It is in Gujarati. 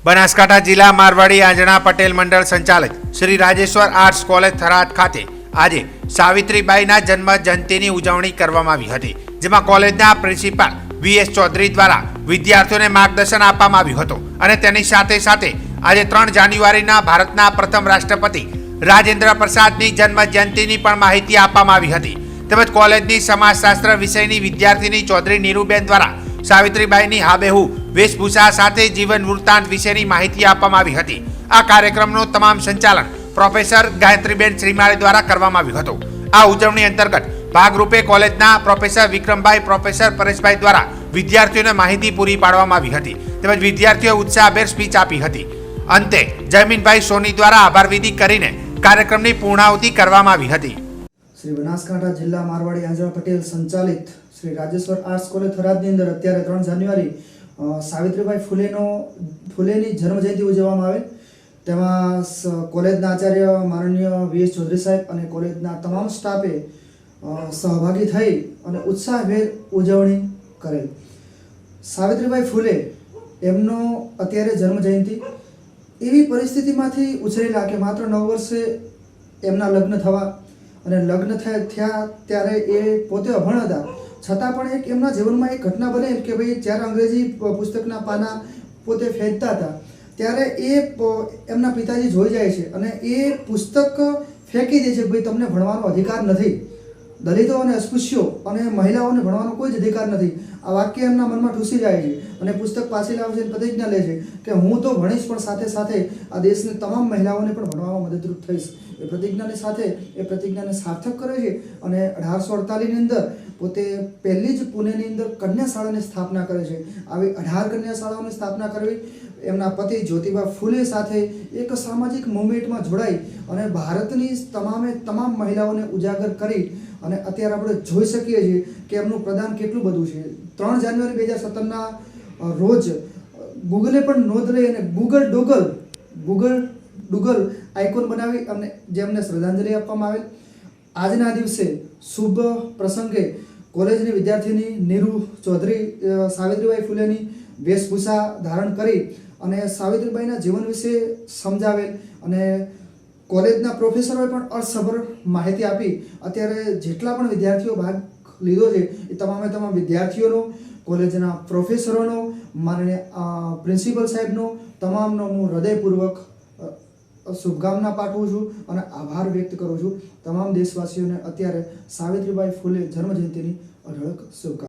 બનાસકાંઠા જિલ્લા મારવાડી આંજણા પટેલ મંડળ સંચાલિત શ્રી રાજેશ્વર આર્ટ્સ કોલેજ થરાદ ખાતે આજે સાવિત્રીબાઈના જન્મ જયંતિની ઉજવણી કરવામાં આવી હતી, જેમાં કોલેજના પ્રિન્સિપાલ વીએસ ચૌધરી દ્વારા વિદ્યાર્થીઓને માર્ગદર્શન આપવામાં આવ્યું હતું અને તેની સાથે સાથે આજે 3 જાન્યુઆરીના ભારતના પ્રથમ રાષ્ટ્રપતિ રાજેન્દ્ર પ્રસાદની જન્મ જયંતિની પણ માહિતી આપવામાં આવી હતી. તેમજ કોલેજની સમાજશાસ્ત્ર વિષયની વિદ્યાર્થીની ચૌધરી નીરુબેન દ્વારા સાવિત્રીબાઈની હાબેહુ વેશભૂષા સાથે જીવન વૃત્તાંત વિશેની માહિતી આપવામાં આવી હતી. આ કાર્યક્રમનું તમામ સંચાલન પ્રોફેસર ગાયત્રીબેન શ્રીમાળી દ્વારા કરવામાં આવ્યું હતું. આ ઉજવણી અંતર્ગત ભાગરૂપે કોલેજના પ્રોફેસર વિક્રમભાઈ, પ્રોફેસર પરેશભાઈ દ્વારા વિદ્યાર્થીઓને માહિતી પૂરી પાડવામાં આવી હતી. તેમજ વિદ્યાર્થીઓએ ઉત્સાહભેર સ્પીચ આપી હતી. અંતે જયમીનભાઈ સોની દ્વારા આભાર વિધિ કરીને કાર્યક્રમની પૂર્ણાહુતિ કરવામાં આવી હતી. શ્રી બનાસકાંઠા જિલ્લા મારવાડી આંજણા પટેલ સંચાલિત શ્રી રાજેશ્વર આર્ટ્સ કોલેજ થરાદની અંદર અત્યારે 3 જાન્યુઆરી સાવિત્રીબાઈ ફૂલેની જન્મજયંતિ ઉજવવામાં આવે. તેમાં કોલેજના આચાર્ય માનનીય વીએસ ચૌધરી સાહેબ અને કોલેજના તમામ સ્ટાફે સહભાગી થઈ અને ઉત્સાહભેર ઉજવણી કરેલ. સાવિત્રીબાઈ ફૂલે એમનો અત્યારે જન્મજયંતિ એવી પરિસ્થિતિમાંથી ઉછરેલા કે માત્ર 9 વર્ષે એમના લગ્ન થવા અને લગ્ન થયા ત્યારે એ પોતે અભણ હતા, છતાં પણ એક એમના જીવનમાં એક ઘટના બને કે ભાઈ જ્યારે અંગ્રેજી પુસ્તકના પાના પોતે ફેંચતા હતા ત્યારે એ એમના પિતાજી જોઈ જાય છે અને એ પુસ્તક ફેંકી દે છે. ભાઈ તમને ભણવાનો અધિકાર નથી, દલિતો અને અસ્પૃશ્યો અને મહિલાઓને ભણવાનો કોઈ જ અધિકાર નથી. આ વાક્ય એમના મનમાં ઠૂસી જાય છે અને પુસ્તક પાછી લાવે છે અને પ્રતિજ્ઞા લે છે કે હું તો ભણીશ પણ સાથે સાથે આ દેશની તમામ મહિલાઓને પણ ભણવામાં મદદરૂપ થઈશ. એ પ્રતિજ્ઞાની સાથે એ પ્રતિજ્ઞાને સાર્થક કરે છે અને 1848ની અંદર પોતે પહેલી જ પુણેની અંદર કન્યા શાળાની સ્થાપના કરે છે. આવી 18 કન્યા શાળાઓની સ્થાપના કરવી, એમના પતિ જ્યોતિબા ફૂલે સાથે એક સામાજિક મુવમેન્ટમાં જોડાઈ અને ભારતની તમામ મહિલાઓને ઉજાગર કરી અને અત્યારે આપણે જોઈ શકીએ છીએ કે એમનું પ્રદાન કેટલું બધું છે. 3 જાન્યુઆરી 2017ના રોજ ગૂગલે પણ નોંધ લઈ અને ગૂગલ ડૂગલ આઇકોન બનાવી અને જેમને શ્રદ્ધાંજલિ આપવામાં આવેલ. આજના દિવસે શુભ પ્રસંગે કોલેજની વિદ્યાર્થીની નીરુ ચૌધરી સાવિત્રીબાઈ ફૂલેની વેશભૂષા ધારણ કરી અને સાવિત્રીબાઈના જીવન વિશે સમજાવેલ અને કોલેજના પ્રોફેસરોએ પણ અર્થસભર માહિતી આપી. અત્યારે જેટલા પણ વિદ્યાર્થીઓ ભાગ લીધો છે એ તમામ વિદ્યાર્થીઓનો, કોલેજના પ્રોફેસરોનો, માનનીય પ્રિન્સિપલ સાહેબનો તમામનો હું હૃદયપૂર્વક શુભકામના પાઠવું છું અને આભાર વ્યક્ત કરું છું. તમામ દેશવાસીઓને અત્યારે સાવિત્રીબાઈ ફૂલે જન્મજયંતિની અઢળક શુભકામના.